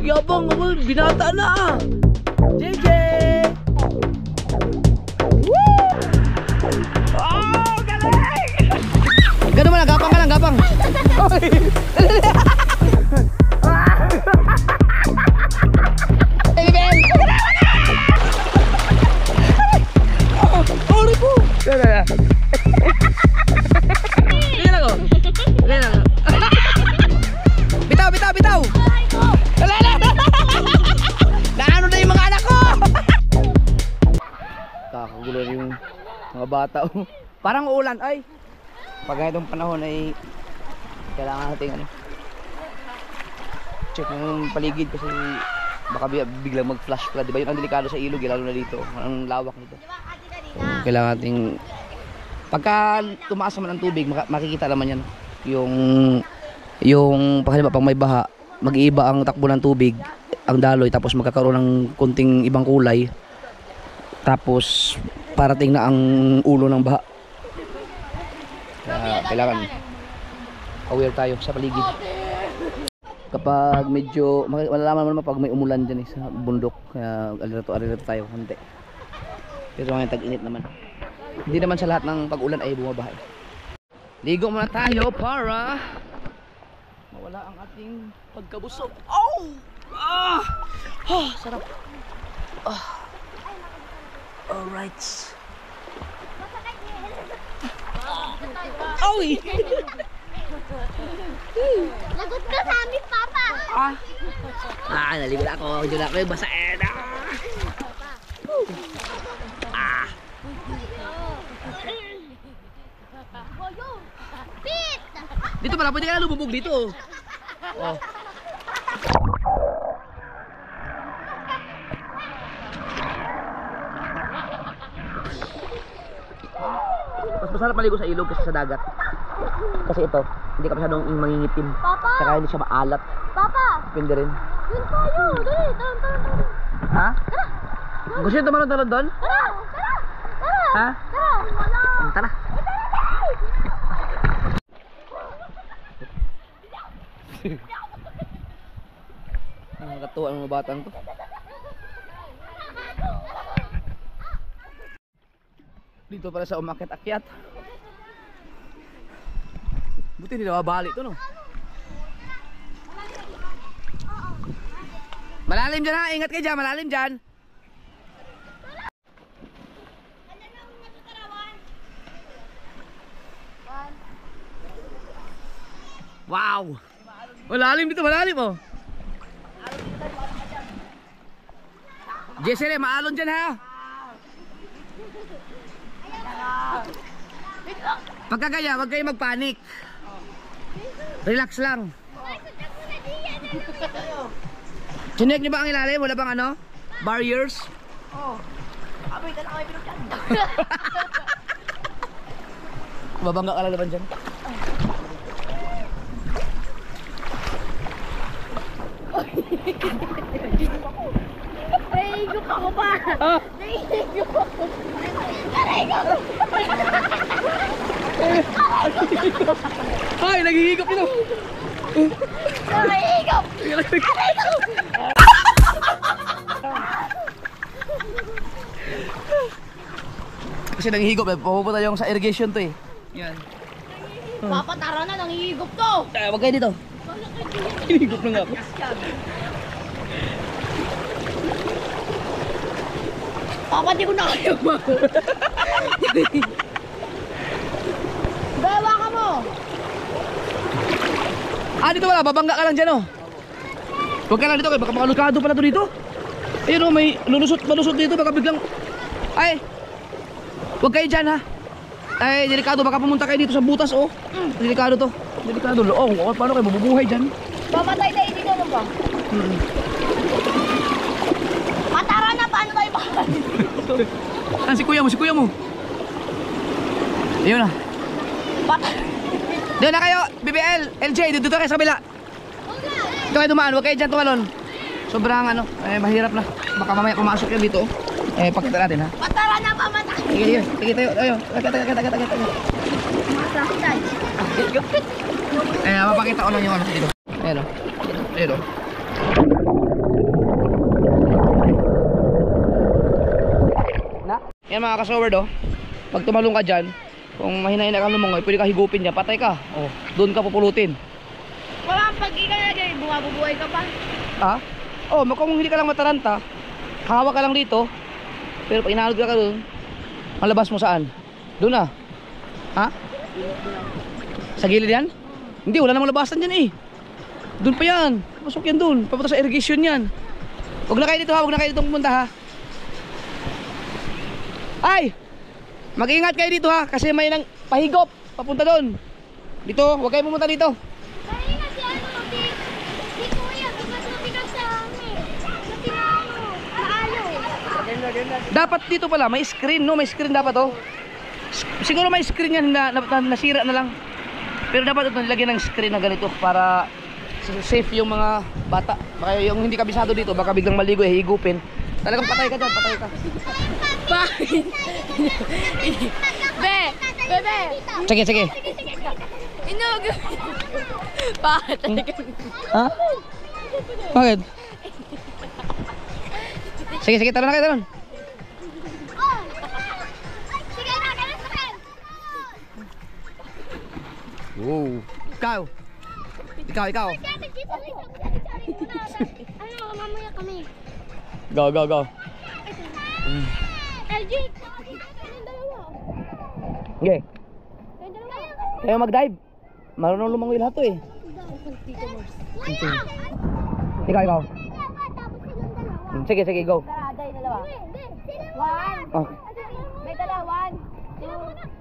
Yabang naman, binata na. JJ! Woo! Oh, galing! Ganun mo lang, gapang ka lang, gapang. Bitaw, bitaw! Naano na yung mga anak ko! Kakagulo yung mga bata. Parang ulan ay. Pag ganitong panahon ay kailangan natin ano, check ng paligid kasi baka biglang mag-flash flood, diba? Yun ang delikado sa ilog, lalo na dito. Ang lawak nito. So, kailangan nating pagka tumaas naman ang tubig, makikita naman yan. Yung pag may baha, mag-iiba ang takbo ng tubig, ang daloy, tapos magkakaroon ng kunting ibang kulay. Tapos parating na ang ulo ng baha. Kailangan aware tayo sa paligid. Kapag medyo malalaman mo naman pag may umulan dyan sa bundok, kaya alirato tayo konti. Pero ngayon tag-init naman. Hindi naman sa lahat ng pag-ulan ay bumabaha. Ligo muna tayo para mawala ang ating pagkabusog. Oh! Ah! Oh, sarap. Ah. Alright. Oy! Lagot ka sa amin, Papa! Naligo na ako. Diyo na ako yung basain. Pit! Dito pala, pwede ka na lumubog dito. Oh. Mas masarap maligo sa ilog kasi sa dagat. Kasi ito, hindi ka masyadong mangingitim. Papa! Tsaka hindi siya maalat. Papa! Depende rin. Yun tayo! Dali! Tara! Ha? Gusto nyo tumalon doon? Tara! Ha? Tara! Tara! Nakakatuwa ang mga batang to. Dito pala sa umakyat-akyat. Buti hindi nawabali to, no? Malalim dyan, ha? Ingat kayo dyan, malalim dyan. Wow! Malalim dito, malalim, oh. Jessere, maalon dyan, ha? Pagka kaya, wag kayo magpanik. Relax lang. Chinek nyo ba ang ilalim? Wala bang ano? Barriers? Oo. Abay, ka na kayo pinagyan. Babangga ka lang naman dyan. Nahihigop ako pa! Nahihigop ako! Ay, naghihigop ito! Nahihigop! Kasi naghihigop, pupunta yung sa irrigation to eh. Yan. Papa, tara na! Nangihigop to! Wag kayo dito. Hinihigop na nga ako. Papa, di ko na kayo mo! Bawa ka mo! Dito wala, babangga ka lang dyan, oh. Huwag ka lang dito, baka makalukado pala to dito. Ayun, oh, may malusot dito, baka biglang... Ay! Huwag kayo dyan, ha. Ay, delikado, baka pumunta kayo dito sa butas, oh. Delikado to. Delikado, oh, paano kayo mabubuhay dyan? Pamatay tayo dito mo ba? Matara na, paano tayo ba? Ah, si kuya mo. Ayun na. Patay. Doon na kayo, BBL, LJ, dito kayo sa kabila. Dito kayo dumaan, huwag kayo dyan tumalon. Sobrang ano, mahirap na. Baka mamaya pumasok yun dito. Pakita natin, ha. Matara na, pamatay. Sige tayo, ayun. Masaktan. Mapapakita ko lang yung ano dito. Ayun, oh. Ayan mga ka-sword oh. Pag tumalong ka dyan, kung mahina-hina kang lumungoy, pwede ka higupin dyan, patay ka. Oh, doon ka pupulutin. Wala kang pag-ika na dyan, bumabubuhay ka pa. Ha? Oh, kung hindi ka lang mataranta, hawak ka lang dito. Pero pag inahulog ka doon, ang labas mo saan? Doon na. Ha? Sa gilid yan? Hindi, wala namang labasan dyan eh. Doon pa yan. Pasok yan doon. Papunta sa irrigation yan. Huwag na kayo dito ha, huwag na kayo dito pumunta ha. Ay! Mag-ingat kayo dito ha, kasi may nang pahigop papunta doon. Dito, huwag kayo pumunta dito. Kanina si ano, si Kuya, tumatutigas sa amin. Sa tinamo, sa alo. Dapat dito pala, may screen no, may screen dapat oh. Siguro may screen yan na nasira na lang. Pero dapat ito nilagyan ng screen na ganito para safe yung mga bata. Baka yung hindi kabisado dito, baka biglang maligo eh, higupin. Talagang patay ka dyan, patay ka. Bakit? Bebe! Sige, sige. Inug! Bakit? Ha? Bakit? Sige, sige, talon na kayo, talon. Sige na, ganun sa akin. Wow. Ikaw. Ikaw. Ano, mamaya kami. Go. LG, kayong dalawa. Okay. Kayong dalawa. Kayo mag-dive. Marunong lumangoy lahat to eh. Ikaw. Sige, go. Karaday, dalawa. One. Oh. May dalawa. One. Two.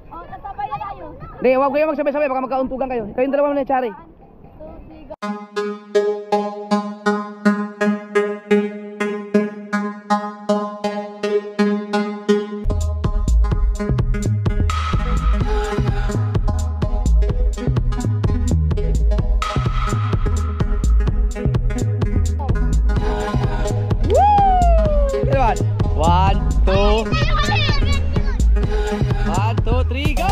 Oh, tatapay na tayo. Hindi, huwag kayo magsabay-sabay, baka magkauntugan kayo. Kayong dalawa na Chari. Two, three, go. One, two, 1, 2, 3, go!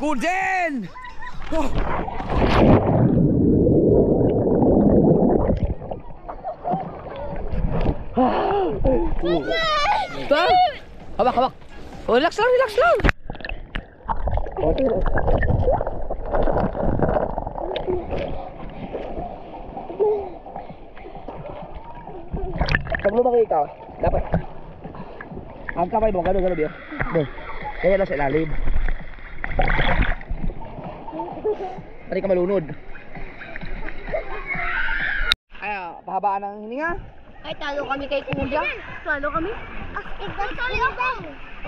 Ako din! Oh. Ito? Hawak. Oh, relax lang. Pag lumaki ikaw, dapat ang kamay mo, gano'n yun. Kaya lang sa ilalim. Pari ka malunod. Ay, pahabaan ng hininga. Ay, talo kami kay Kuya. Talo kami? Sorry ako.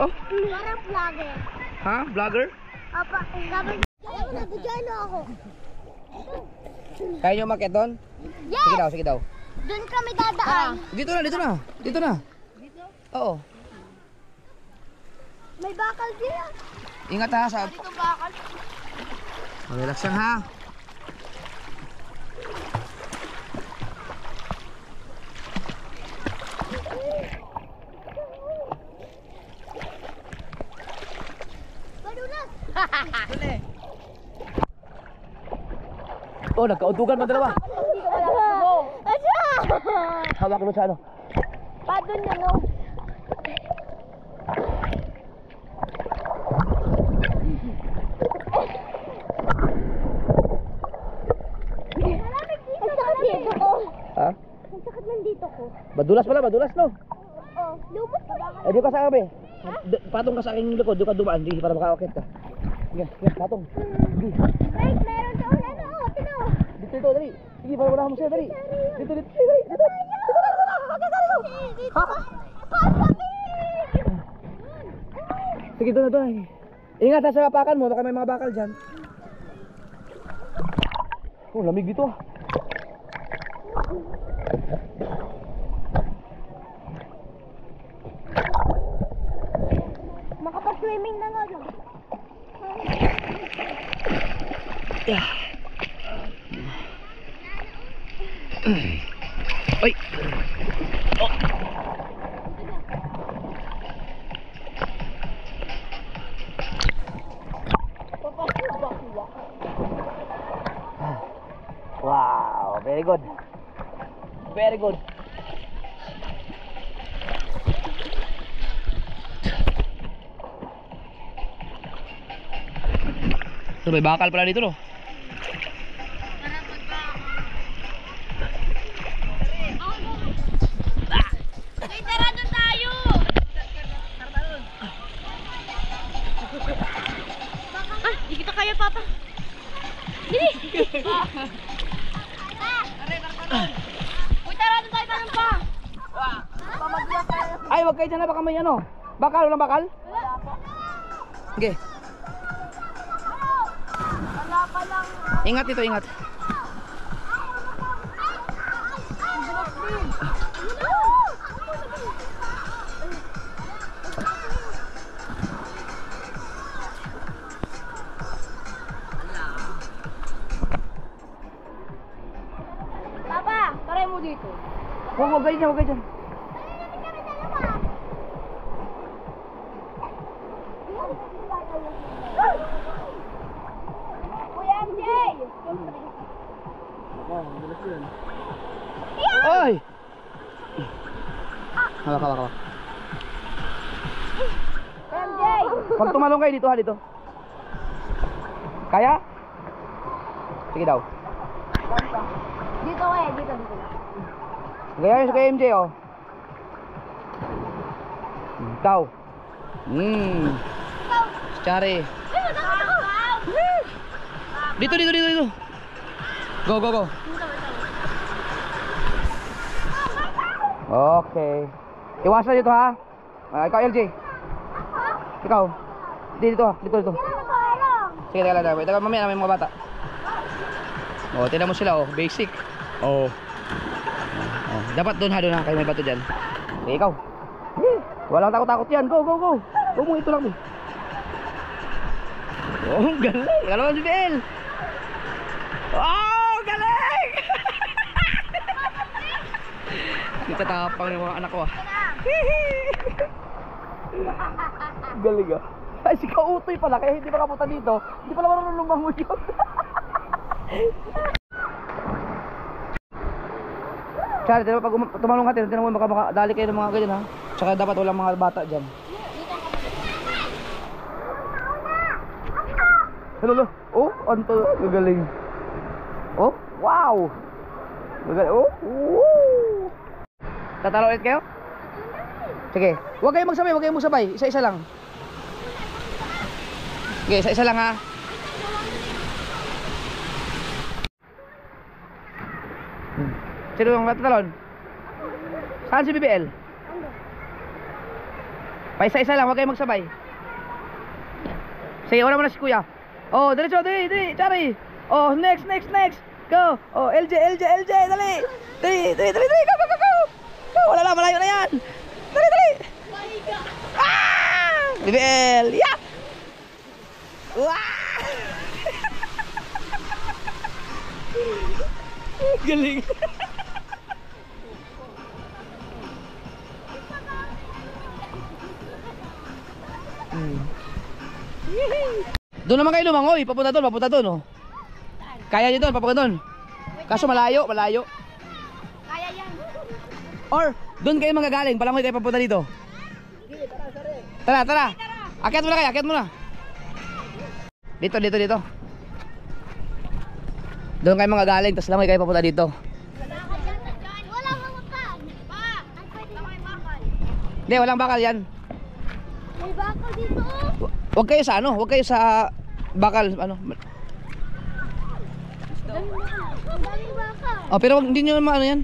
Oh, Para vlogger. ha? Vlogger? Apa, vlogger. Ayaw na, budyano ako. Kaya nyo umakyat doon? Yes! Sige daw. Doon kami dadaan. Dito na. Dito? Oo. May bakal dyan. Ingat ha sa... Dito bakal. Relax lang ha. Madulas. Oh, nagkauntugan mo dalawa. Asya! Hawak mo sa ano. Padon niya, no? Ha? Ang sakit ng dito ko. Madulas no? Oh, lubos pa ba? Eh, di ka sa akin, patong ka sa aking likod, di ka dumaan, di para makakakit ka. Sige, patong. Sige. Ay, meron sa ulan. Oh, tino. Dito, dali. Sige, para wala mo siya, dali. Dito. Dito. Sige, doon. Ingat ha sa apakan mo, baka may mga bakal dyan. Oh, lamig dito ah. Yeah. Oy. Oh. Wow, very good. Very good. So, may bakal pala dito, no? Ay, tara doon tayo! Ah, di kita kaya, Papa. Dili! Uy, tara doon tayo, tanong pa! Ay, wag kayo dyan na, baka may ano. Bakal, walang bakal? Okay. Wala pa lang. Ingat dito, ingat. Papa, try mo dito. Wag kayo dyan, wag kayo dyan. Kuya MJ! Ay! Hawak, hawak, hawak. Kuya MJ! Pag tumalong kayo dito, ha, dito. Kaya? Sige daw. Dito eh, dito. Ganyan sa kay MJ, oh. Ikaw. Chari. Ay, matakot ako! Dito, dito, dito, dito. Go, go, go. Okay. Iwasan dito, ha. Ikaw, LJ. Ikaw. Dito, dito, dito. Sige, teka lang. Teka, mamaya may mga bata. Oh, tingnan mo sila, oh. Basic. Oh. Oh, dapat doon, ha. Doon, ha. Kayo may bato dyan. Okay, ikaw. Walang takot-takot yan. Go, go, go. Go mo, ito lang, eh. Oh, galing. Alam mo si Bel. Oh, galing. Kita tapang ng mga anak ko, ah. Galing, ah. Ay, si Kautoy pala. Kaya hindi makapunta dito. Hindi pala marunong lumangoy yun. Sorry, pag tumalong natin, tinan mo, makadali kayo ng mga ganyan, ha. Tsaka dapat walang mga bata dyan. Hello, oh, anto, gagaling. Oh, wow. Gagaling, oh, woo. Tatalo ulit kayo? Sige, huwag kayong magsabay, huwag kayong magsabay. Isa-isa lang. Sige, isa-isa lang, ha. Sino yung tatalon? Saan si BBL? Paisa-isa lang, huwag kayong magsabay. Sige, una mo na si Kuya. Oh, diretso, dali, Chari. Oh, next. Go. Oh, LJ, dali. Dali, go. Go, wala na, malayo na yan. Dali. Ah! BBL, yeah. Wah! Galing. Doon naman kayo lumangoy, papunta doon, oh. Kaya niyo doon, papunta doon. Kaso malayo. Kaya yan. Or, doon kayo manggagaling, palangoy kayo papunta dito. Tara. Akyat mo na. Dito. Doon kayo manggagaling, tapos langoy kayo papunta dito. Wala mamakal. Pa, may bakal. Hindi, walang bakal yan. May bakal dito. Huwag kayo sa bakal, ano. Ang daming bakal. Oh, pero hindi nyo naman ano yan.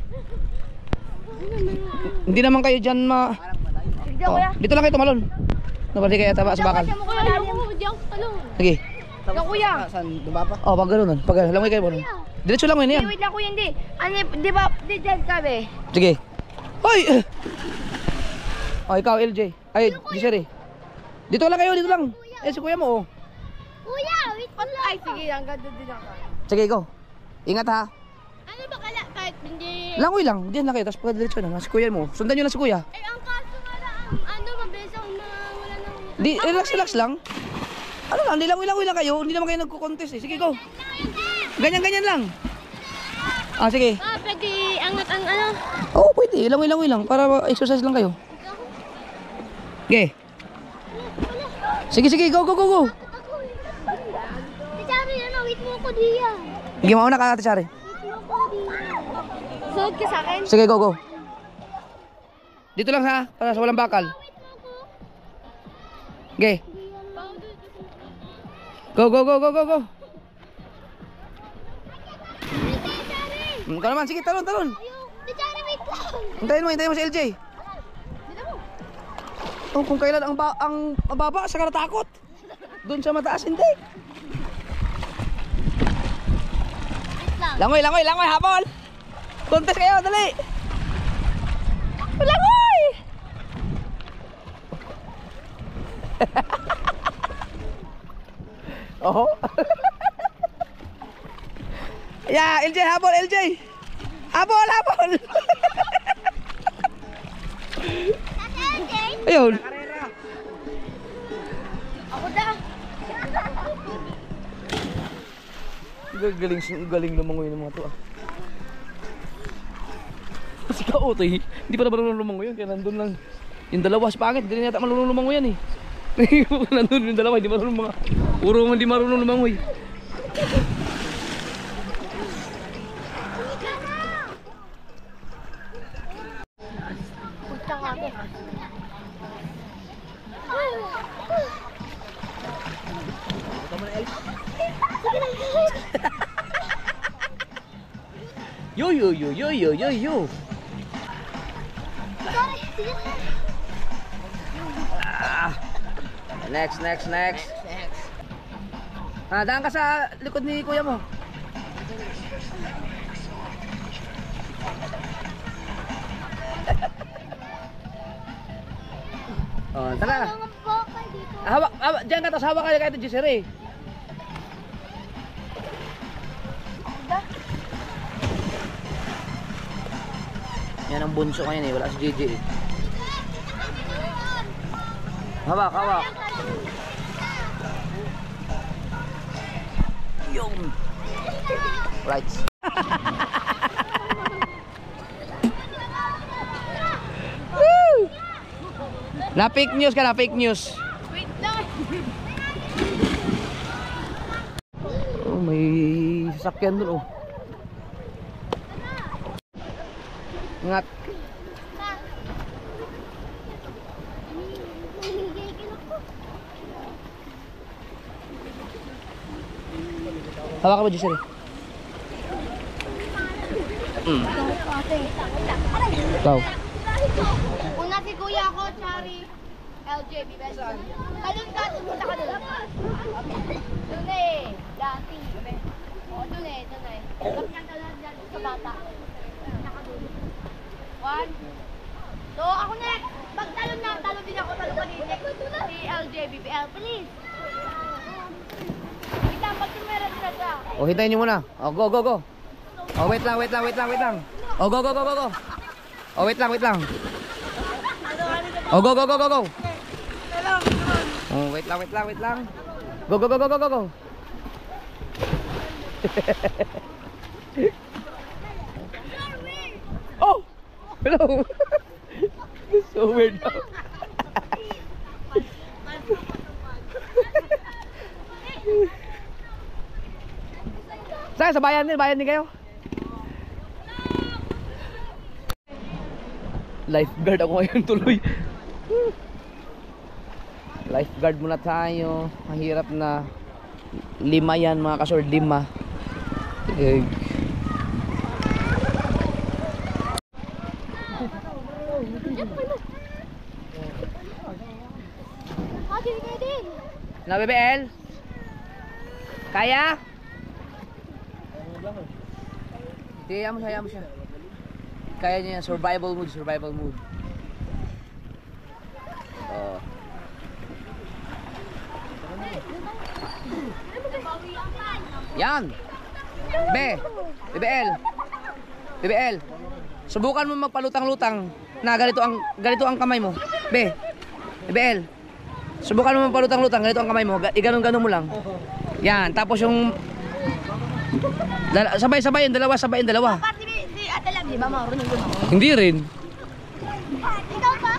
Hindi naman kayo dyan Hindi ako ya. dito lang kayo tumalon. Hindi kayo taba sa bakal. Hindi ako talong. Sige. Ikaw kuya. Saan? Diba pa? Oh, pag gano'n. Langoy kayo mo. Diretso lang mo yan. Wait lang kuya, hindi. Ano, di ba, di dyan kami. Sige. Hoy! Oh, ikaw LJ. Ay, Giseri. Dito lang kayo, dito lang. Eh, si kuya mo, oh. Kuya, wait Dapat, ay sige, hanggang doon din ako. Sige, go. Ingat ha. Ano ba kala? Kahit hindi... Langoy lang. Diyan lang kayo. Tapos pagkadiretso na. Si kuya mo. Sundan nyo lang si kuya. Eh, ang kaso nga lang, ano, mabilis akong wala nang... Di, relax lang. Ano lang, langoy lang kayo. Hindi naman kayo nagko-contest eh. Sige, go. Ganyan lang. Ah, sige. Pwede angat ang ano. Oo, pwede. Langoy lang. Para exercise lang kayo. Okay. Sige, go. Tichari, ano, wait mo ako diyan. Sige, mauna ka, Ate Shari. Suot ka sa akin? Sige, go. Dito lang ha, para sa walang bakal. Okay. Go. Ikaw naman, sige, talon. Tichari, wait lang. Hintayin mo si LJ. Oh, kung kailan ang mababa, saka natakot. Doon sa mataas, hindi. Langoy, habol! Contest kayo, dali! Langoy! Oh. Yeah, LJ, habol, LJ! Habol! Ayun. Ako daw. Galing lumangoy ng mga to ah. Si Kaotoy, hindi pa na marunong lumangoy yun. Kaya nandun lang yung dalawa sa pangit. Hindi na yata marunong lumangoy yan eh. Nandun yung dalawa, hindi marunong mga puro hindi marunong lumangoy. Punta nga ako. Yo. Next. Daan ka sa likod ni kuya mo. Oh, tara. Hawak, diyan ka, tapos hawak ka kahit Gisere. Yan ang bunso ngayon eh, wala si JJ eh. Hawak. Yung. Right. Na fake news ka na, fake news. Wait lang. Oh, may sasakyan dun oh. Ingat. Hawak ka ba, Giselle? Ikaw. Una si kuya ko, Chari. LJ, bibes. Talon ka, tumunta ka doon. Doon eh, dati. O, doon eh. Lapit ang talon dyan sa bata. One. So, ako next. Pag talon din ako, talon ka din. Si LJ, BBL, please. Wait lang, pag tumera siya. Oh, hintayin niyo muna. Oh, go. Oh, wait lang. Oh, go. Oh, wait lang. Oh, go. Oh, wait lang. Go. Oh! Hello! So weird now. Saan? Sa bayan din kayo? Lifeguard ako ngayon tuloy. Lifeguard muna tayo. Mahirap na. 5 yan mga kasord, 5. Na BBL? Kaya? Hayaan mo siya. Kaya niya yan, survival mood. Oh. Yan. BBL. Subukan mo magpalutang-lutang na ganito ang kamay mo. BBL. Subukan mo magpalutang-lutang, ganito ang kamay mo. Iganon-ganon mo lang. Yan, tapos yung sabay-sabay yung dalawa. Pati si Ate Lab, di ba marunong yun ako? Hindi rin. Ikaw ba?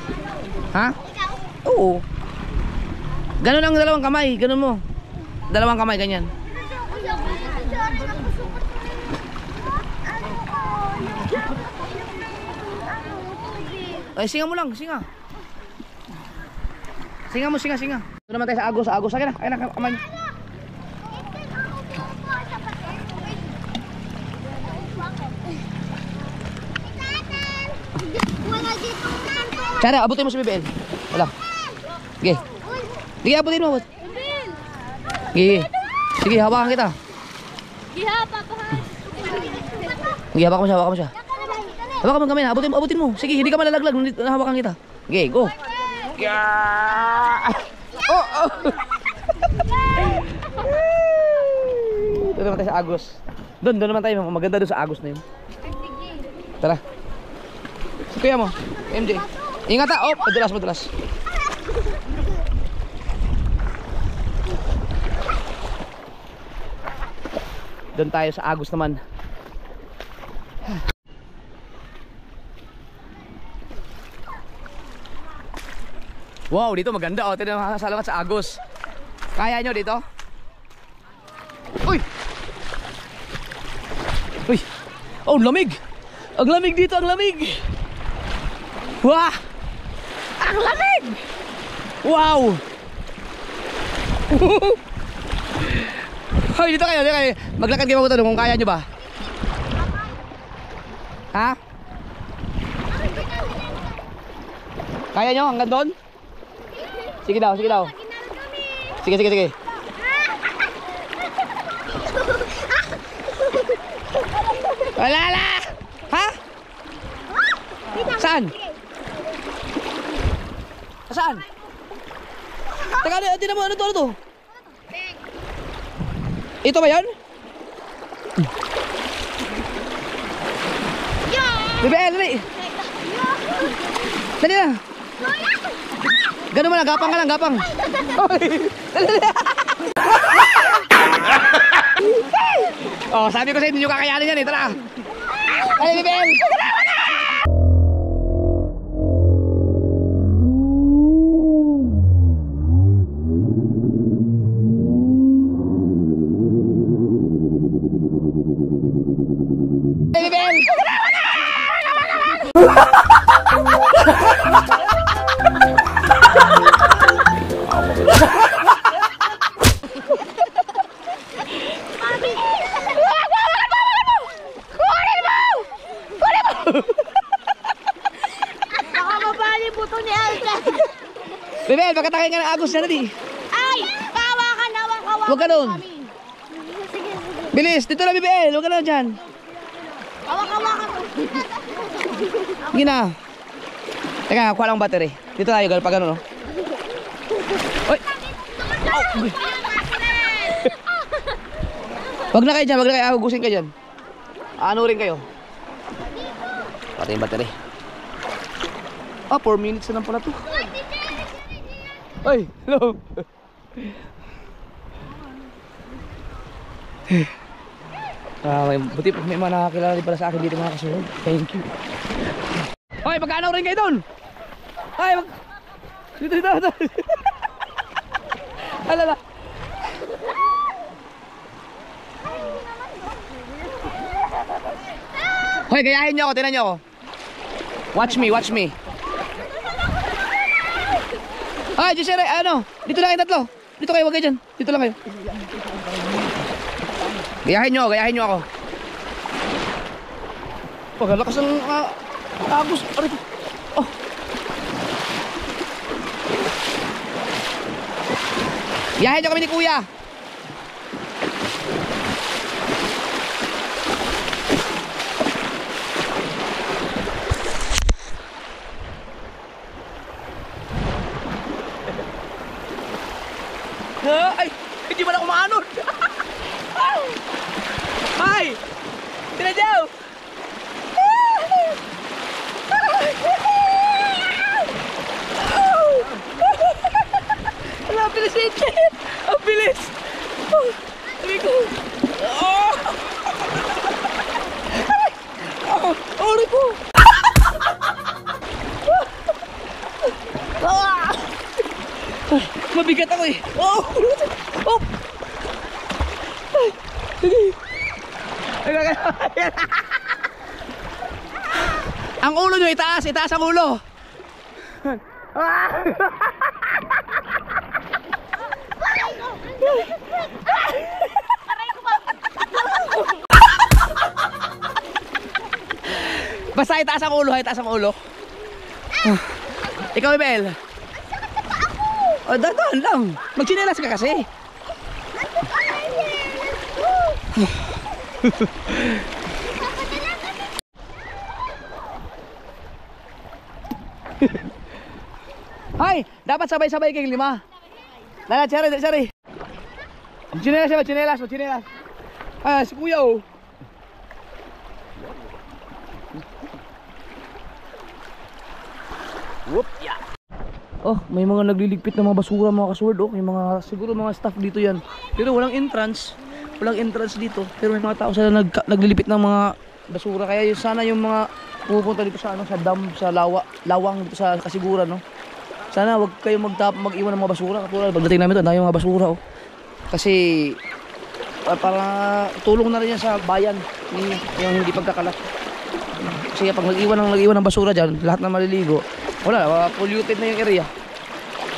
Ha? Ikaw? Oo. Ganon ang dalawang kamay, ganon mo. Dalawang kamay, ganyan. Ay, singa mo lang, singa. Singa mo, singa. Ito naman tayo sa Agos. Akin na, kamay. Cara, abutin mo si BBL. Wala. Sige. Sige, abutin mo. Sige, hawakan kita. Sige, hawakan mo siya. Hawakan mo kamay na, abutin mo. Sige, hindi ka malalaglag, hawakan kita. Okay, go. Oh. Doon naman tayo sa Agos. Doon naman tayo, maganda doon sa Agos na yun. Tara. Si kuya mo, MJ. Ingat ha, madulas. Doon tayo sa Agos naman. Wow, dito maganda oh. Tignan mo, salamat sa Agos. Kaya nyo dito? Uy! Oh, lamig! Ang lamig dito, ang lamig! Wah! Ang lamig! Wow! Hoy, dito kayo. Maglakad kayo magtanong kung kaya nyo ba? Ha? Kaya nyo hanggang doon? Sige daw. Sige. Wala! Ha? Saan? Saan? Teka, di mo, ano to? Ito ba yan? BBL, dali! Dali na! Ganun mo lang, gapang ka lang, gapang! Dali! Oh, sabi ko sa hindi nyo kakayanin yan eh, tara! Dali, BBL! Baka mabali buto ni Elsa. Bebel, pagkatake nga ng Agos na di. Ay! Pawakan. Huwag ka doon. Bilis, dito na Bebel, huwag ka na dyan. Hawakan. Sige na. Teka, kuha lang battery. Dito tayo, pag ano no. Oy! Wag na kayo, agusin kayo dyan. Ano rin kayo? Pati yung battery. 4 minutes na lang pala to. Ay, hello. Buti may mga nakakilala din pala sa akin dito mga kasunod. Thank you. Hoy, magkano rin kayo doon? Ay, dito. Alala. Hoy, gayahin niyo ako, tingnan niyo ako. Watch me. Ay, Jessere, ano? Dito lang kayo tatlo. Dito kayo, wag kayo dyan. Dito lang kayo. Gayahin niyo ako. Pagkalakas ng Agos. Aray. Oh. Gayahin niyo kami ni Kuya. Ay, hindi man ako maanod. aray ko. Mabigat ako eh. Oh! Oh! Sige. Ang ulo nyo itaas, itaas ang ulo. Basta itaas ang ulo, itaas ang ulo. Ikaw, Bel. Oh, dahan lang. Magchinelas ka kasi. Hay, dapat sabay-sabay kayong lima. Lala, cari. Chinelas. Ah, si Kuya oh. Whoop, yeah. Oh, may mga nagliligpit ng mga basura, mga kasword oh. May mga, siguro mga staff dito yan. Pero walang entrance dito. Pero may mga tao sila naglilipit ng mga basura. Kaya yun, sana yung mga pupunta dito sa ano, sa dam, sa lawang dito sa Kasiguran no. Sana wag kayo mag-iwan ng mga basura. Katulad pagdating namin doon, yung mga basura oh. Kasi para tulong na rin yan sa bayan yung hindi pagkakalat. Kasi pag nag-iwan ng basura dyan, lahat na maliligo, wala, polluted na yung area.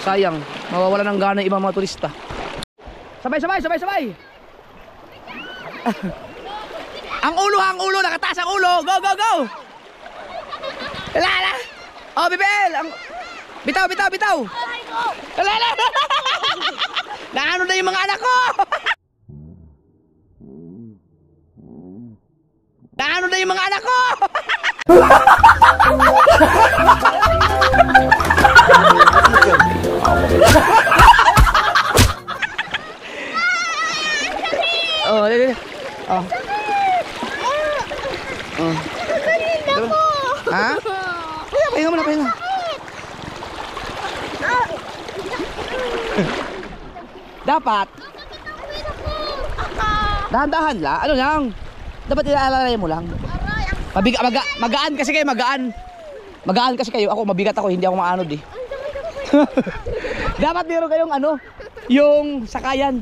Sayang, mawawala ng gana yung ibang mga turista. Sabay. Ang ulo, nakataas ang ulo. Go. Lala. Oh, Bibel. Bitaw. Lala. Naano na yung mga anak ko. Naano na yung mga anak ko. Oh, dali. Oh. Ha? Pahinga mo na. Dapat dahan-dahan lang. Ano lang? Dapat iaalalayan mo lang. Magaan kasi kayo, magaan kasi kayo. Ako mabigat ako, hindi ako maanod eh. Dapat meron kayong ano, yung sakayan.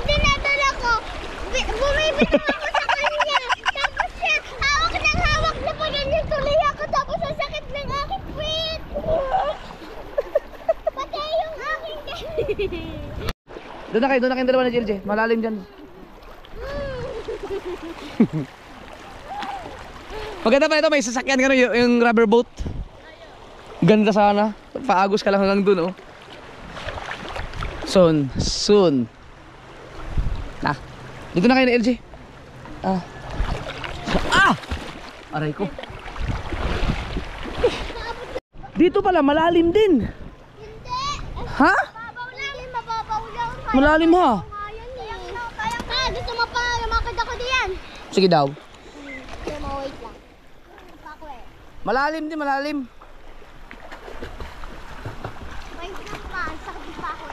Dinadala ko. Bumibili ako sa kanya. Tapos siya, hawak na pa ganyan tuloy ako. Tapos ang sakit ng aking puwit. Pati yung aking Doon na kayong dalawa na JLJ. Malalim dyan. Maganda pa ito, may sasakyan ka yung rubber boat. Ganda sana. Paagos ka lang hanggang dun oh. Soon. Nah, dito na kayo na LJ. Aray ko. Dito pala malalim din. Hindi. Ha? Mababaw lang. Malalim ha. Gusto mo pa lumakad ako diyan? Sige daw. Wait lang. Malalim din, malalim. Wait lang pa. Sakit pa ako.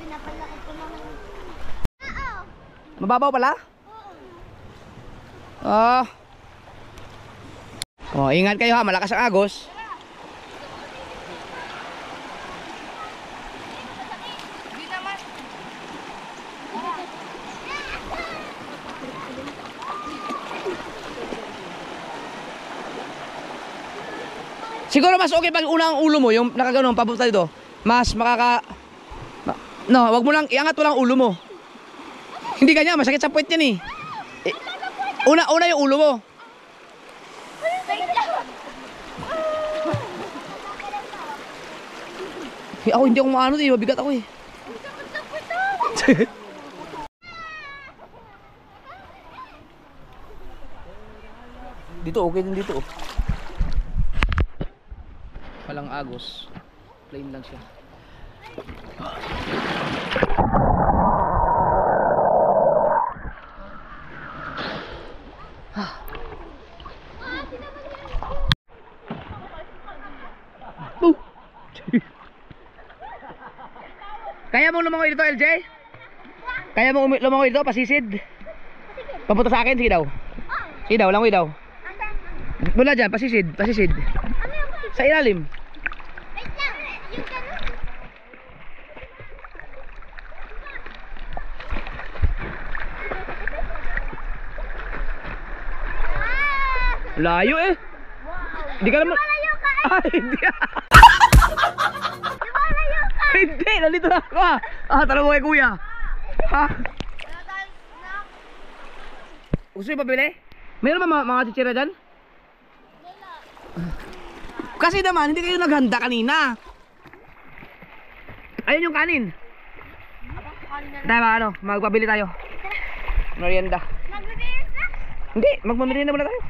Pinapalakad ko naman. Mababaw pala? Oh, ingat kayo ha, malakas ang agos. Siguro mas okay pag unang ulo mo, yung nakagano'n, papunta dito. Mas no, wag mo lang, iangat mo lang ulo mo. Hindi ganyan, masakit sa puwet yan eh. Una yung ulo mo. Ako hindi ako maano eh, mabigat ako eh. Dito okay din dito oh. Walang agos. Plain lang siya. Kaya mong lumangoy dito, LJ? Kaya mong lumangoy dito, pasisid? Papunta sa akin, sige daw. Sige daw, langoy daw. Mula dyan, pasisid, pasisid. Sa ilalim. Wait lang. Yung gano'n. Layo eh. Hindi ka naman. Malayo ka eh. Ay, hindi. Malayo ka. Hindi, nandito na ako. Tanong mo kay kuya. Ha? Wala tayong snack. Gusto nyo pabili? Meron ba mga chichira dyan? Kasi naman, hindi kayo naghanda kanina. Ayun yung kanin. Tayo ba, ano? Magpabili tayo. Merienda. Magbibihis na. Hindi, magmamerienda muna tayo.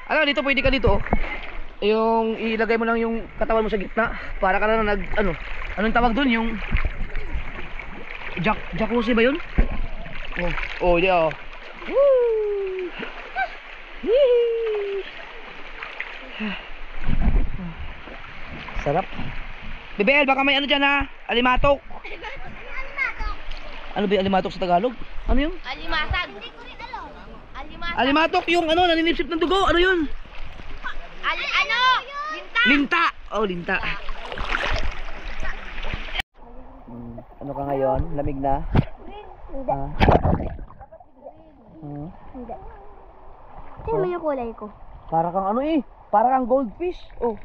Ano, dito pwede ka dito oh. Yung ilagay mo lang yung katawan mo sa gitna para ka na anong tawag doon, yung jacuzzi ba yun? Oh, di oh. Woo! Yee! Sarap. Bebel, baka may ano dyan ha? Alimatok. Ano ba yung alimatok sa Tagalog? Ano yun? Alimasag. Hindi ko rin alam. Alimasag. Alimatok yung ano, naninipsip ng dugo. Ano yun? Ano? Linta. Linta. Oh, linta. Ano ka ngayon? Lamig na? Hindi. Hindi. Tingnan mo yung kulay ko. Para kang ano eh? Para kang goldfish. Oh.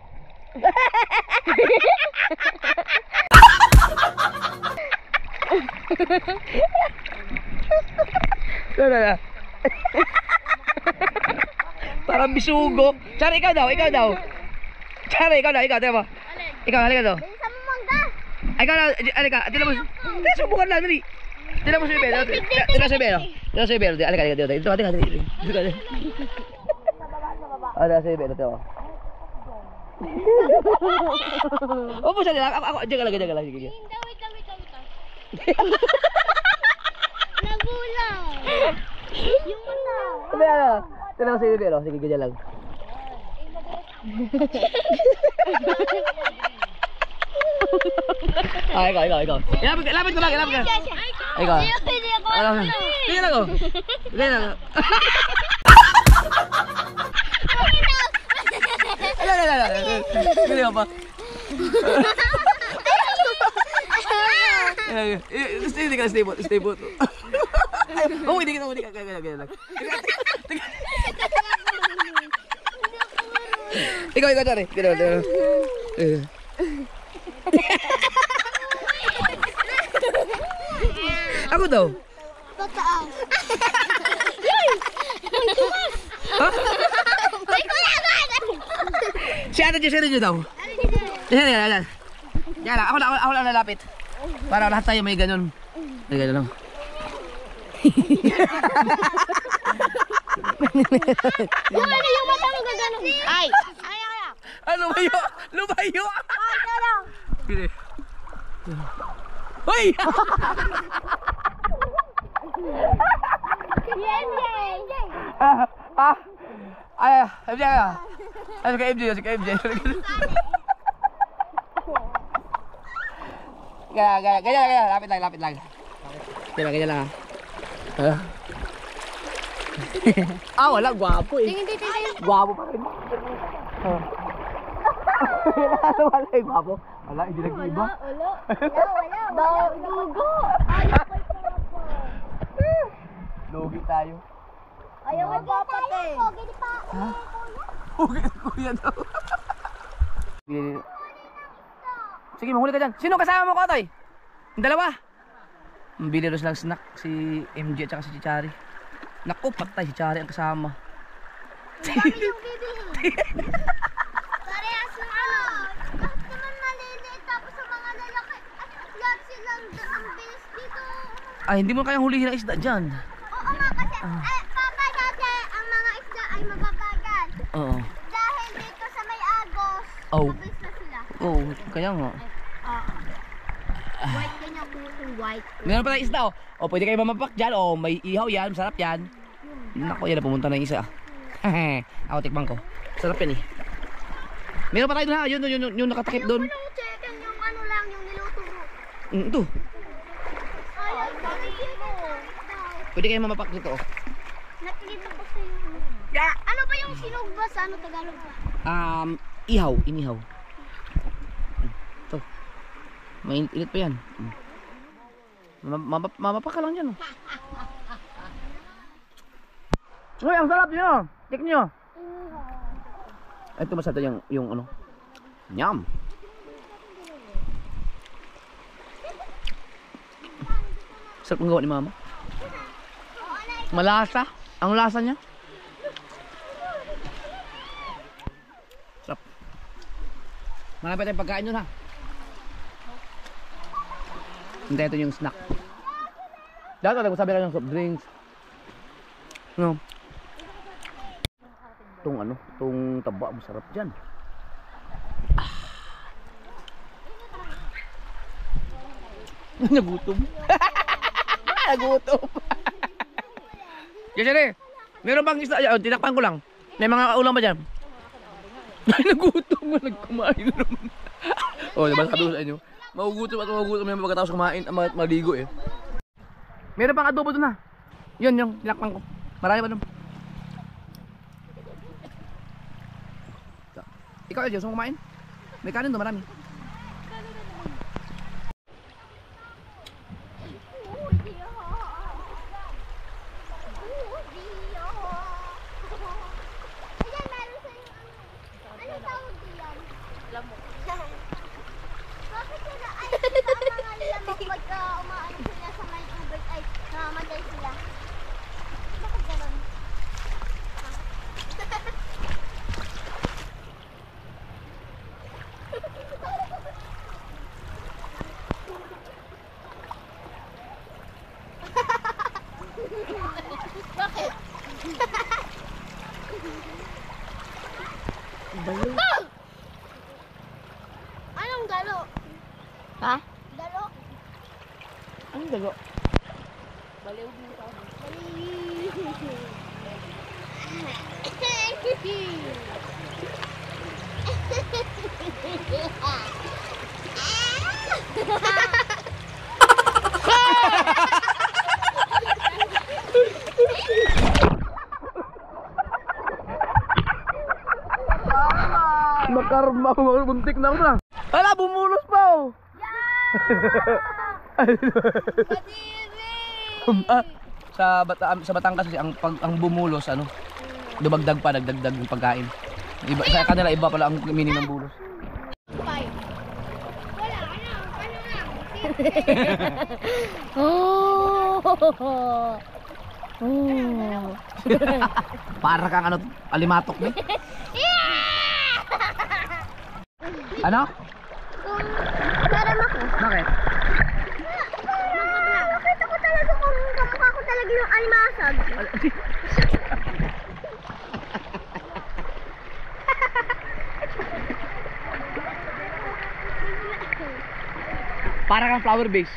Parang bisugo. Chari, ikaw daw, ikaw daw. Chari, ikaw daw, ikaw, tira mo. Ikaw, halika daw. Bilisan mo mangga. Ay, ikaw daw, halika, tira mo. Tira, subukan lang, dali. Tira mo sa ibero. Tira sa ibero. Tira sa ibero. Halika, halika, dito. Dito, dito. Tira sa ibero, tira mo. Opo, siya nila. Ako, dyan ka lang, dyan ka lang. Wait lang. Nagulang. Yung mata. Sabi ano? Tira mo sa ibero. Sige, ganyan lang. Ah, ikaw. Ilapit ko lang. Ikaw. Ano? Ganyan lang, oh. Ganyan lang. Ganyan pa. Stay put. Oh, hindi ka. Ganyan lang. Ikaw, Tari. Ganyan. Ako daw. Totoo. Ha? May kulaban! Si Ate Jess, sino daw? Yan. Yan lang, ako lang lalapit. Para lahat tayo may ganun. May ganun lang. Yung ano yung mata mo gaganon. Ay! Ah, lumayo! Ay, ano? Sige. Hoy! MJ! MJ. Ano ka MJ? Ganyan, lapit lang. Ganyan lang ha. Wala, gwapo eh. Tingin. Gwapo pa rin. Wala eh, gwapo. Wala, hindi nag-iba. Wala. Dugo. Logi tayo. Ayaw mo dapat eh. Ha? Huwag kuya daw. Sige, mahuli ka dyan. Sino kasama mo, Kotoy? Yung dalawa. Biliros lang snack. Si MJ at si Chichari. Naku, patay si Chari ang kasama. Parehas yung ano. Bakit naman maliliit tapos sa mga lalaki. Lahat silang ang bilis dito. Ay, hindi mo kayang hulihin ang isda dyan. Oo nga kasi, papa dati ang mga isda ay mababagal. Oo. Dahil dito sa may agos, Oh. mabilis na sila. Oo, kaya nga. White ganyan kung white. Meron pa tayong isda oh. O, pwede kayo mamapak dyan. O, may ihaw yan. Masarap yan. Naku, yan na pumunta na yung isa. Ako, tikman ko. Sarap yan eh. Meron pa tayo doon ha. Yun nakatakip doon. Chicken. Ito. Ay, Pwede kayo mamapak dito. Oh. nakikita ko sa iyo. Ano ba yung sinog ba sa ano Tagalog ba? Ihaw, inihaw. Ito. Mainit pa yan. Mamapak ka lang dyan. Oh. Uy, ang sarap nyo. Check nyo. Ito masarap yung ano. Yum. Sarap ang gawa ni mama. Malasa. Ang lasa niya. Sarap. Marami tayong pagkain dun ha. Hindi, ito yung snack. Dati nagsasabi ka ng soft drinks. No. Itong taba, masarap dyan. Nagutom. Nagutom. Kasi meron bang isda? Tinakpan ko lang. May mga ulam ba dyan? Nagutom. Nagkumain na naman. Diba sabi ko sa inyo? Magugutom at magugutom yung pagkatapos kumain at maligo eh. Meron pang adobo doon na. Yun yung tinakpan ko. Marami pa doon. Ikaw Diyos, mo kumain? May kanin doon, marami. Ayan, meron sa iyo. Ano tawag diyan? Lamok. Bakit sila ay ang mga lamok pagka umaano sila sa may tubig ay namamatay sila? Bakit ganon? Bakit? Anong galo? Ha? Galo? Anong dago? Baliw. Makarma, buntik na ako na. Hala, bumulos pa oh. Sa Batangas kasi ang bumulos ano, dumagdag pa, nagdagdag yung pagkain. Iba, sa kanila iba pala ang meaning ng bulos. Wala, ano lang. Para kang ano, alimatok ni. Ano? Para mo ko. Bakit? Nakita ko talaga kung kamukha ko talaga yung alimasag. Para kang flower base.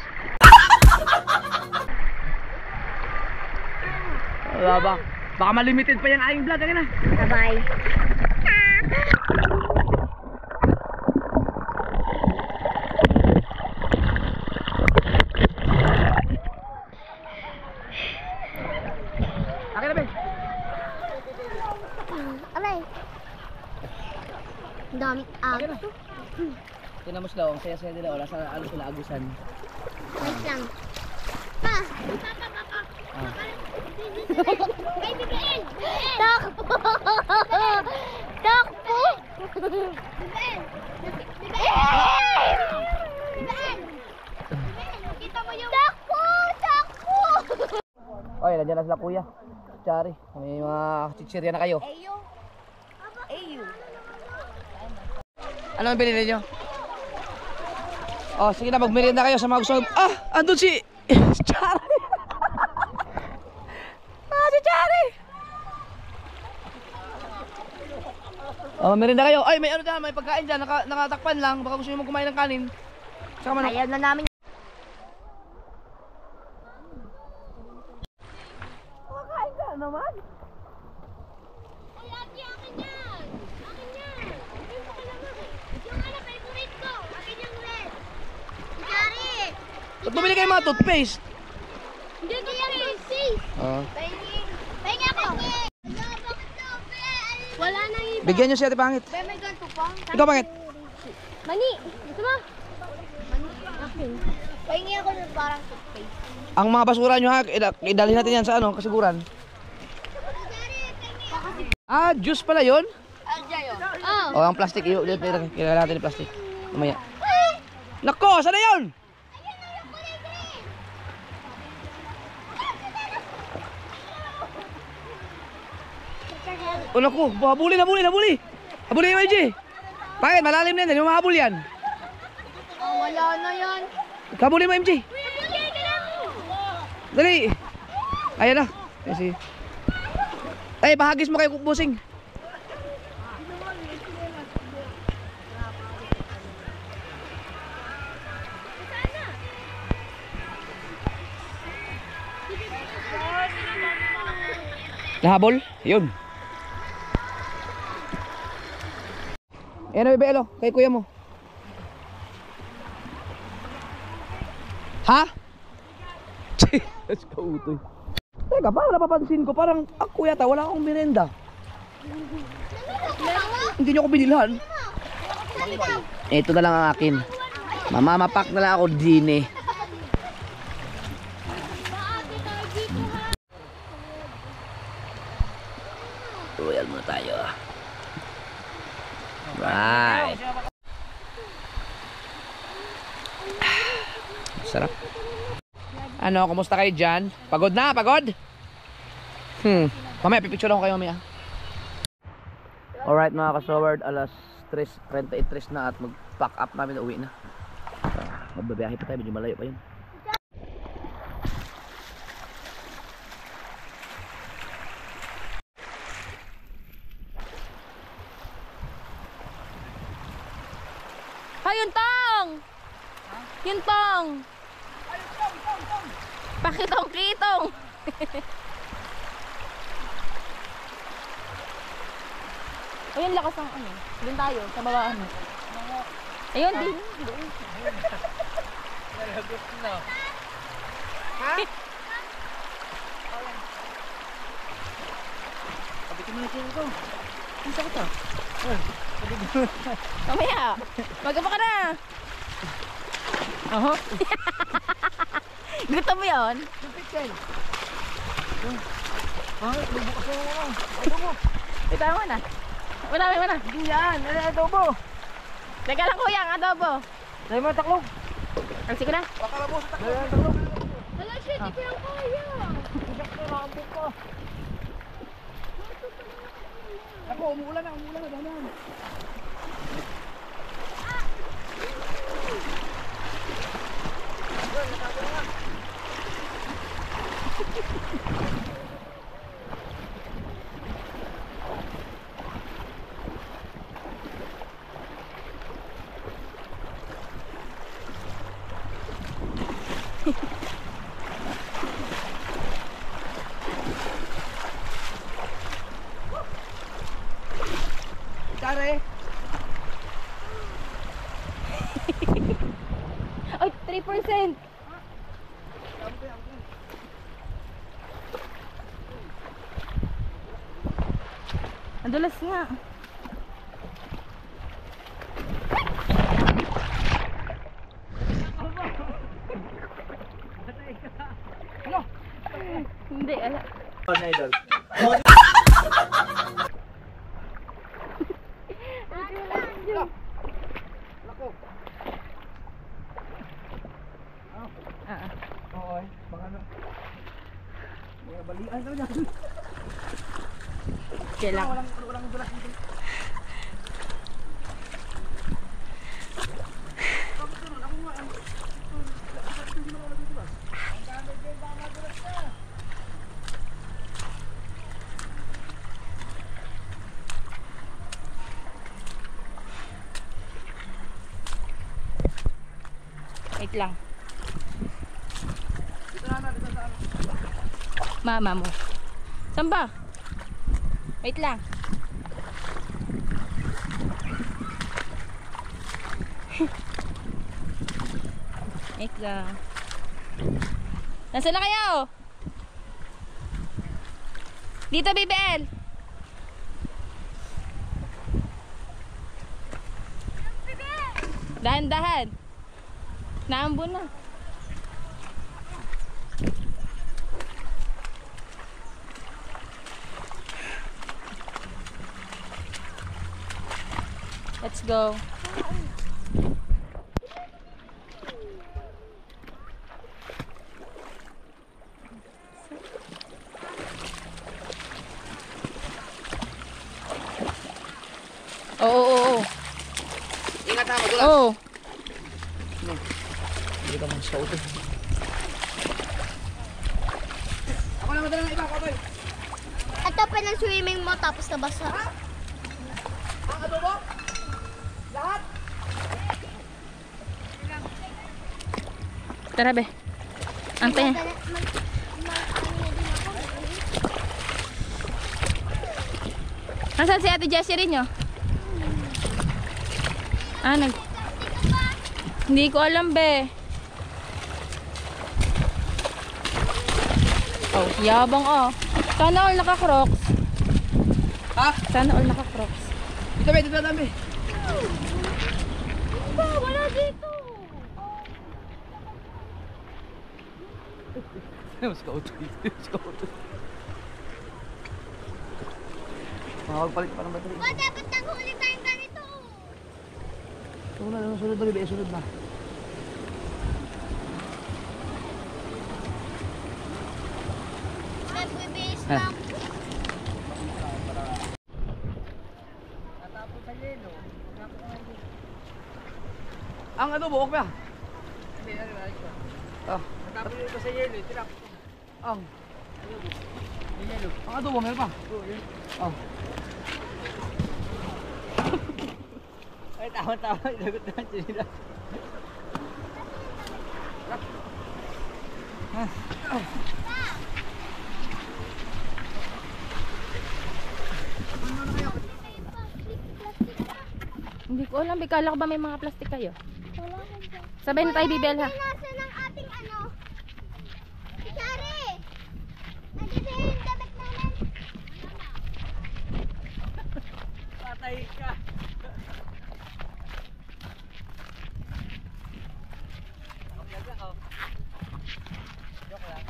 Wala ba? Baka malimited pa yung aking vlog. Kaya na. Bye-bye. Akin na, Ben. Aray. Ang daming aso. Tingnan mo sila, ang saya-saya nila. Wala sa ano sila, agusan. Wait lang. Pa! Ay, bibiin! Takbo! Takbo! Bibiin! Bibiin! Kita mo yung... Takbo! Takbo! Oy, nandiyan na sila kuya. Chari, may mga chichirya na kayo. Eyo. Eyo. Ano ang binili nyo? Oh, sige na, magmerienda kayo sa mga gusto. Andun si Chari. Si Chari. Oh, merienda kayo. Ay, may ano dyan, may pagkain dyan. Nakatakpan lang. Baka gusto nyo mo kumain ng kanin. Saka manok. Ayaw na namin. Kumakain ka naman. Ay, Ate, akin yan. Akin yan. Yung ano, favorite ko. Akin yung red. Chari! Ba't bumili kayo mga toothpaste? Hindi ko yan safe. Oo. Pahingi ako. Wala na iba. Bigyan nyo si Ate Pangit. Be, may ganito pa. Ikaw Pangit. Mani, gusto mo? Mani, akin. Pahingi ako ng parang toothpaste. Ang mga basura nyo ha, idalhin natin yan sa ano, kasiguran. Ah, juice pala yun? Aljayo. Oh. O, ang plastic, kailangan natin yung plastic. Mamaya. Nako, saan na yun? O naku, habuli. Habuli yung YG. Bakit? Malalim na yan, hindi mo mahabol yan. Oh, wala na yan. Habuli mo MJ. Dali. Ayan na. Kasi. Ay, bahagis mo kay Busing. Nahabol? Yun. Ayan na, Bebelo. Kay kuya mo. Ha? Let's go, utoy. Teka, parang napapansin ko, parang ako yata, wala akong merenda. Hindi nyo ako binilhan. Ito na lang ang akin. Mamamapak na lang ako din eh. Royal muna tayo ah. Right. Sarap. Ano, kumusta kayo dyan? Pagod na, pagod? Mamaya, pipicture lang ko kayo mamaya. Alright mga kasoward, alas 3:33 na at mag-pack up namin na uwi na. Magbabiyahe pa tayo, medyo malayo pa yun. Hay, Yuntong! Yuntong! Pakitong-kitong! Ayun, lakas ng ano. Doon tayo, sa baba ano. Ayun, din. Nalagot na. Ha? Kabitin mo na siya ito. Ang sakit ah. Mamaya, magapa ka na. Oho. Gusto mo yun? Kapit ha? Lubukas mo ako. Adobo. Ito mo na. Wala mo na. Hindi yan. Adobo. Teka lang kuya, ang adobo. Dahil mo taklog. Ang sige na. Baka labo sa taklog. Dahil taklog. Wala siya, di ko yung kaya. Isak na nakabuk ko. Ako, umuulan na. Dahan. Kare. Ay, 3%. Ang dulas nga. Hindi, ala. Idol. Lako. Oo, baka na. May balian ka na. Kailangan. Walang dulas dito. Wait lang. Mama mo. Saan ba? Wait lang. Wait lang. Nasaan na kayo? Dito, Bibel. Dahan-dahan. Naambon na. Let's go. Oo. Ingat ha, magulang. Oo. Hindi ka mas kauto. Ako na madala ng iba, Kotoy. Ito pa ng swimming mo tapos nabasa. Ang adobo? Lahat? Tara, be. Antay. Nasaan si Ate Jessie rin nyo? Hindi ko alam, be. Oh, yabang oh. Sana all naka-crocs. Ha? Sana all naka-crocs. Dito, be, dito, dami. Wala dito. Mas kauto. Mas kauto. Makakagpalit pa ng battery. O, dapat naghuli tayong ganito. Sunod na, bebe. Sunod na. Nagbibis Ah. lang. Ang adobo, okay ba? Ah. Natapos ito sa yelo, tirap. Ang adobo, meron pa? Oh. Ay, tama-tama. Ilagot na ang sinila. Hindi ko alam, be. Kala ko ba may mga plastic kayo? Wala ka dyan. Sabay na tayo, Bibel, ha? Nasa ng ating ano? Si Chari! Andito yung damit namin. Patay ka. Nakablog ako. Joke lang.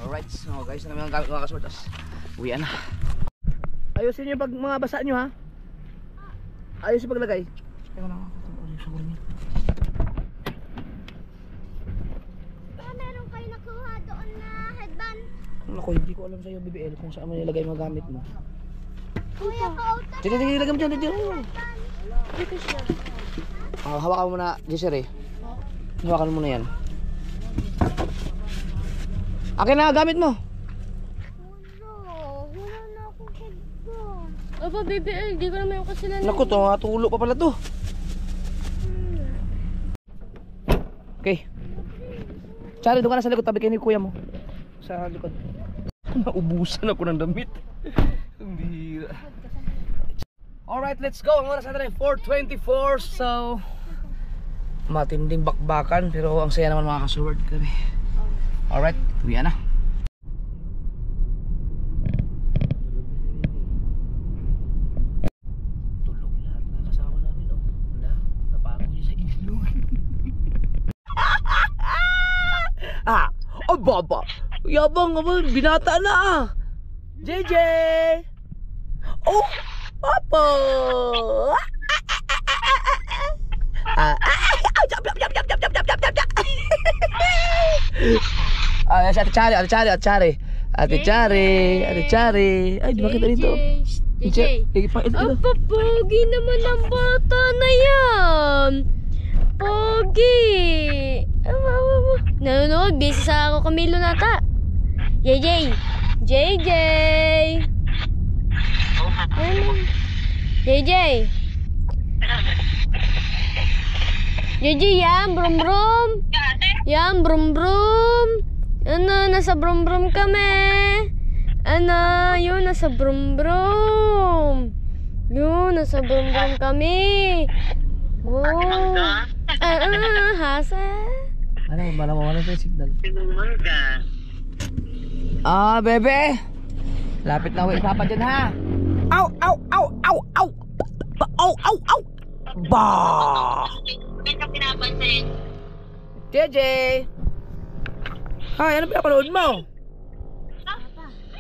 Alright, so guys, na namin ang gamit mga kasortas. Uwian na. Ayusin nyo pag mga basa nyo ha. Ayusin paglagay. Teka lang. Meron kayo nakuha doon na headband. Ako, hindi ko alam sa'yo, BBL, kung saan mo nilagay mga gamit mo. Kuya, kautan. Sige, ilagay mo dyan, dyan. Dito siya. Hawakan mo na, Jessere. Hawakan mo na yan. Akin na, gamit mo. Wala na akong headband. Opo, Bibel. Hindi ko naman yung kasilan. Naku, tulo pa pala to. Okay. Chari, doon ka na sa likod, tabi kayo ni kuya mo. Sa likod. Naubusan ako ng damit. Ang bihira. Alright, let's go. Ang oras natin ay 4:24. So, matinding bakbakan. Pero ang saya naman mga kasuward kami. Alright, uwi na. Tulog lahat ng kasama namin. Napagod niya sa ilog. Oh baba. Yabang naman, binata na ah. JJ. Oh, papa. Si Ate Chari, Ate Chari, Ate Chari. Ate Chari, Ate Chari. Ay, di ba kita dito? JJ. Apa, pogi naman ang bata na yan. Pogi. Nanonood, busy sa ako Camilo nata. JJ! JJ! JJ! JJ, yan, brum brum! Yan, brum brum! Ano, nasa brum brum kami! Ano, yun, nasa brum brum! Yun, nasa brum brum kami! Oh! Hasa! Ano, wala sa signal. Ah, bebe! Lapit na uwi ka pa dyan, ha? Ow! Ow! Ow! Ow! Ow! Ow! Ow! Ow! Ba! JJ! Ay, ano pinapanood mo?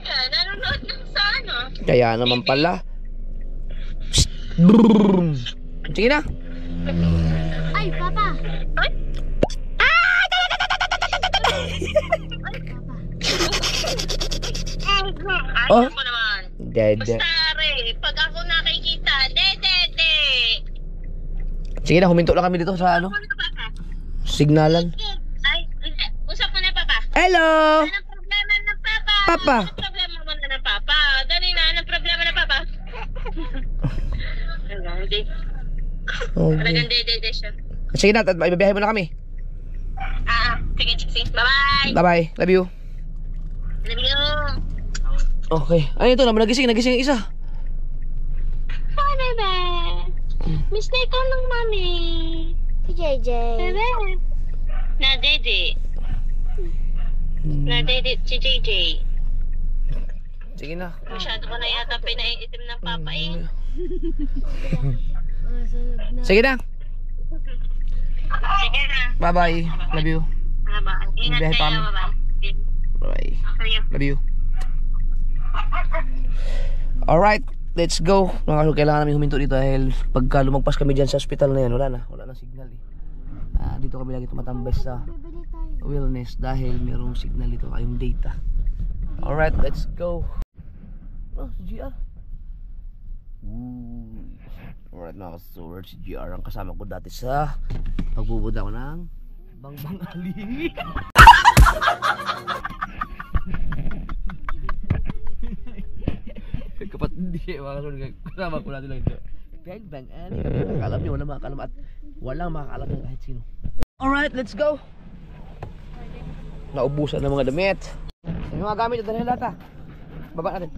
Nanonood ng sa ano? Kaya naman pala. Psst! Brrrr! Sige na! Ay, Papa! Oh? Ayaw mo naman. Dede. Basta re, pag ako nakikita, de. Sige na, huminto lang kami dito sa ano? Ano ba ka? Signalan. Ay, hindi. Usap mo na, Papa. Hello! Anong problema ng Papa? Papa! Anong problema mo na ng Papa? Dali na, anong problema ng Papa? Hindi. Talagang de siya. Sige na, ibabiyahe mo na kami. Sige. Bye-bye. Bye-bye. Love you. Love you. Okay. Ay, ito naman. Nagising yung isa. Hi, bebe. Miss na ikaw ng mami. Si JJ. Bebe. Na, Dede. Na, Dede, si JJ. Sige na. Masyado ko na yata pinaiitim ng Papa eh. Sige na. Sige na. Bye-bye. Love you. Bye-bye. Ingat Biyahe pa kayo. kami. Bye-bye. Bye. Kayo. Love you. Alright. Let's go. Kailangan namin huminto dito dahil pagka lumagpas kami dyan sa hospital na yan, wala na signal eh. Dito kami lagi tumatambay sa wellness dahil mayroong signal dito kayong data. Alright, let's go. Oh, si GR. Alright mga ka-sword, si GR ang kasama ko dati sa pagbubuda ko ng Bangbang Ali. Kapatid hindi mga ka-sword, kasama ko natin lang ito. Bangbang Ali. Nakakalam niyo, walang makakalam at walang makakalam ng kahit sino. Alright, let's go. Naubusan ng mga damit. Yung mga gamit, dali lahat ha. Baba natin.